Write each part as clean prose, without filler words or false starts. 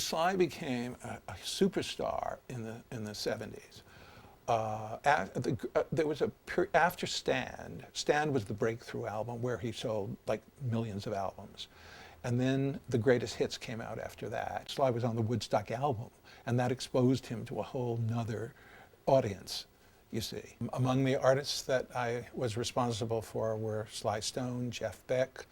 Sly became a superstar in the 70s. There was a period after Stand. Stand was the breakthrough album where he sold like millions of albums. And then the greatest hits came out after that. Sly was on the Woodstock album, and that exposed him to a whole nother audience, you see. Among the artists that I was responsible for were Sly Stone, Jeff Beck,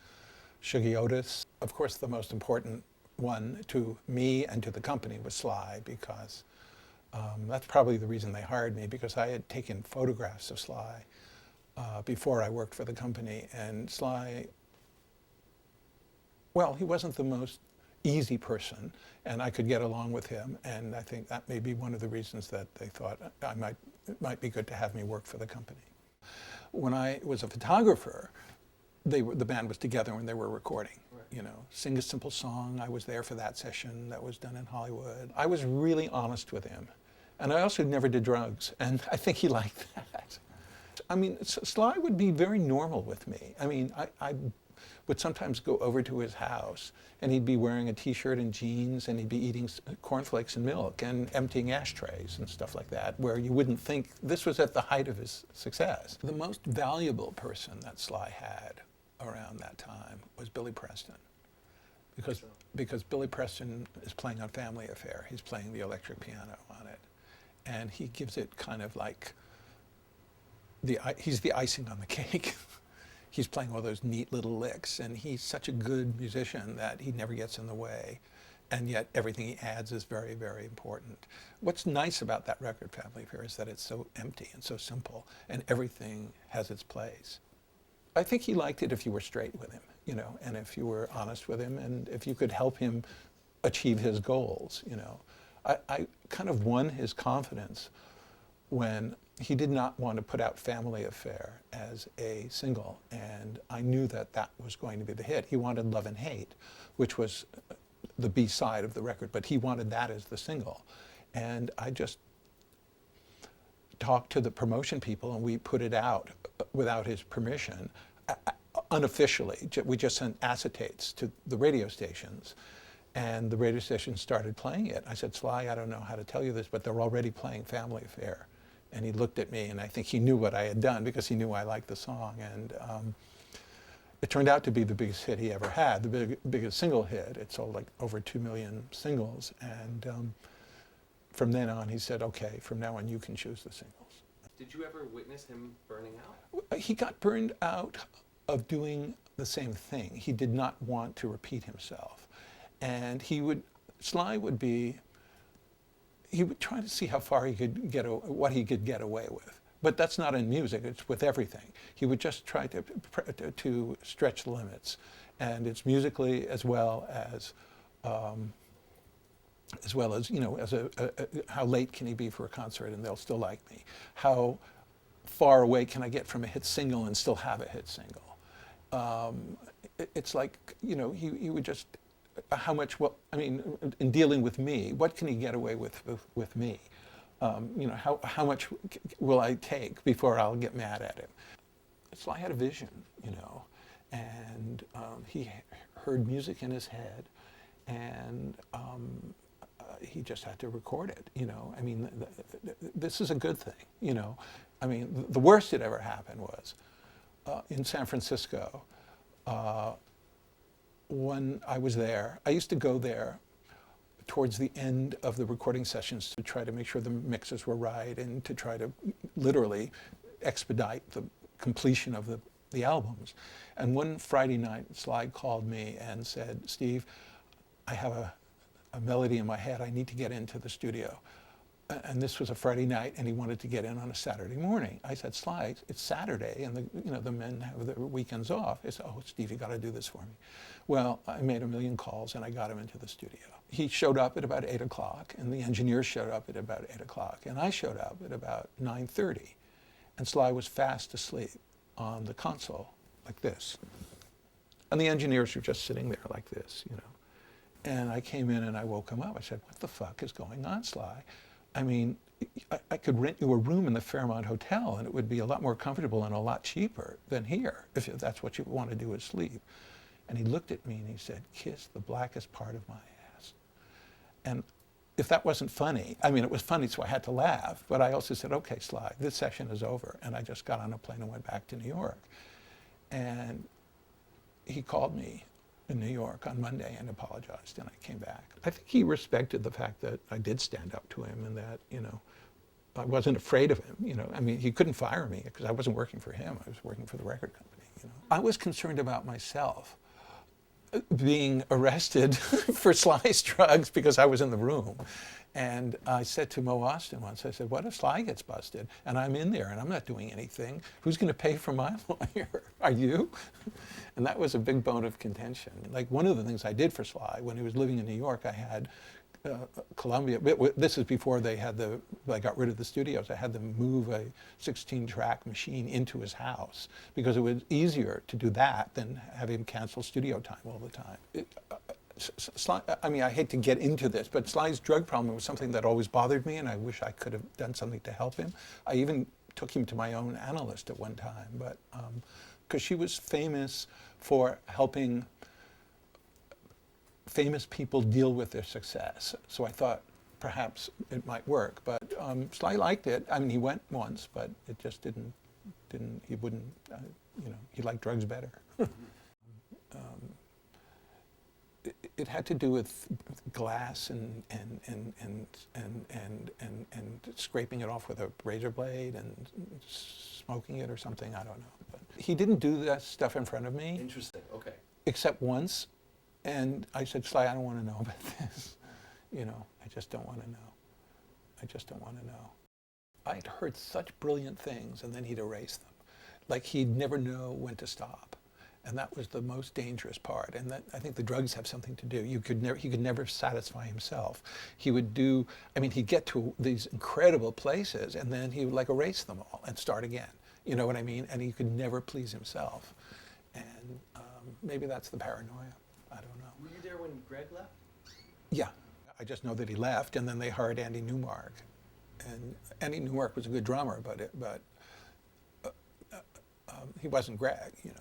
Shuggie Otis. Of course, the most important one to me and to the company was Sly, because that's probably the reason they hired me, because I had taken photographs of Sly before I worked for the company. And Sly, well, he wasn't the most easy person, and I could get along with him. And I think that may be one of the reasons that they thought it might be good to have me work for the company. When I was a photographer, the band was together when they were recording. Right. You know, Sing a Simple Song, I was there for that session that was done in Hollywood. I was really honest with him. And I also never did drugs, and I think he liked that. I mean, Sly would be very normal with me. I mean, I would sometimes go over to his house, and he'd be wearing a t-shirt and jeans, and he'd be eating cornflakes and milk and emptying ashtrays and stuff like that, where you wouldn't think this was at the height of his success. The most valuable person that Sly had around that time was Billy Preston. Because Billy Preston is playing on Family Affair. He's playing the electric piano on it. And he gives it kind of like, he's the icing on the cake. He's playing all those neat little licks, and he's such a good musician that he never gets in the way. And yet everything he adds is very, very important. What's nice about that record, Family Affair, is that it's so empty and so simple, and everything has its place. I think he liked it if you were straight with him, you know, and if you were honest with him, and if you could help him achieve his goals, you know. I kind of won his confidence when he did not want to put out Family Affair as a single, and I knew that that was going to be the hit. He wanted Love and Hate, which was the B-side of the record, but he wanted that as the single. And I just talked to the promotion people, and we put it out without his permission, unofficially. We just sent acetates to the radio stations. And the radio station started playing it. I said, Sly, I don't know how to tell you this, but they're already playing Family Affair. And he looked at me, and I think he knew what I had done, because he knew I liked the song. And it turned out to be the biggest hit he ever had, the biggest single hit. It sold like over 2 million singles. And from then on, he said, okay, from now on, you can choose the singles. Did you ever witness him burning out? He got burned out of doing the same thing. He did not want to repeat himself. And Sly would try to see how far he could what he could get away with. But that's not in music, it's with everything. He would just try to stretch the limits. And it's musically as well as you know, how late can he be for a concert and they'll still like me? How far away can I get from a hit single and still have a hit single? It's like, you know, he would just, how much, well, I mean, in dealing with me, what can he get away with me? You know, how much will I take before I'll get mad at him? Sly had a vision, you know, and he heard music in his head, and he just had to record it, you know. I mean, this is a good thing, you know. I mean, the worst that ever happened was in San Francisco, when I was there, I used to go there towards the end of the recording sessions to try to make sure the mixes were right and to try to literally expedite the completion of the albums. And one Friday night, Sly called me and said, Steve, I have a melody in my head. I need to get into the studio. And this was a Friday night, and he wanted to get in on a Saturday morning. I said, Sly, it's Saturday, and the men have their weekends off. He said, oh, Steve, you got to do this for me. Well, I made a million calls, and I got him into the studio. He showed up at about 8 o'clock, and the engineers showed up at about 8 o'clock, and I showed up at about 9:30. And Sly was fast asleep on the console, like this. And the engineers were just sitting there like this, you know. And I came in, and I woke him up. I said, what the fuck is going on, Sly? I mean, I could rent you a room in the Fairmont Hotel, and it would be a lot more comfortable and a lot cheaper than here, if that's what you want to do is sleep. And he looked at me and he said, kiss the blackest part of my ass. And if that wasn't funny, I mean, it was funny, so I had to laugh. But I also said, okay, Sly, this session is over. And I just got on a plane and went back to New York. And he called me in New York on Monday and apologized, and I came back. I think he respected the fact that I did stand up to him and that, you know, I wasn't afraid of him, you know. I mean, he couldn't fire me because I wasn't working for him. I was working for the record company, you know. I was concerned about myself being arrested for Sly's drugs because I was in the room. And I said to Mo Austin once, I said, what if Sly gets busted and I'm in there and I'm not doing anything? Who's going to pay for my lawyer? Are you? And that was a big bone of contention. Like one of the things I did for Sly, when he was living in New York, I had Columbia, this is before they got rid of the studios. I had them move a 16-track machine into his house because it was easier to do that than have him cancel studio time all the time. Sly, I mean, I hate to get into this, but Sly's drug problem was something that always bothered me, and I wish I could have done something to help him. I even took him to my own analyst at one time, but because she was famous for helping famous people deal with their success. So I thought perhaps it might work, but Sly liked it. I mean, he went once, but it just didn't he wouldn't, you know, he liked drugs better. It had to do with glass and scraping it off with a razor blade and smoking it or something, I don't know. But he didn't do that stuff in front of me. Interesting, okay. Except once. And I said, Sly, I don't want to know about this. You know, I just don't want to know. I just don't want to know. I'd heard such brilliant things, and then he'd erase them. Like he'd never know when to stop. And that was the most dangerous part. And that, I think the drugs have something to do. He could never satisfy himself. He would do, I mean, he'd get to these incredible places, and then he would like erase them all and start again. You know what I mean? And he could never please himself. And maybe that's the paranoia. I don't know. Were you there when Greg left? Yeah. I just know that he left, and then they hired Andy Newmark. And Andy Newmark was a good drummer, but he wasn't Greg, you know.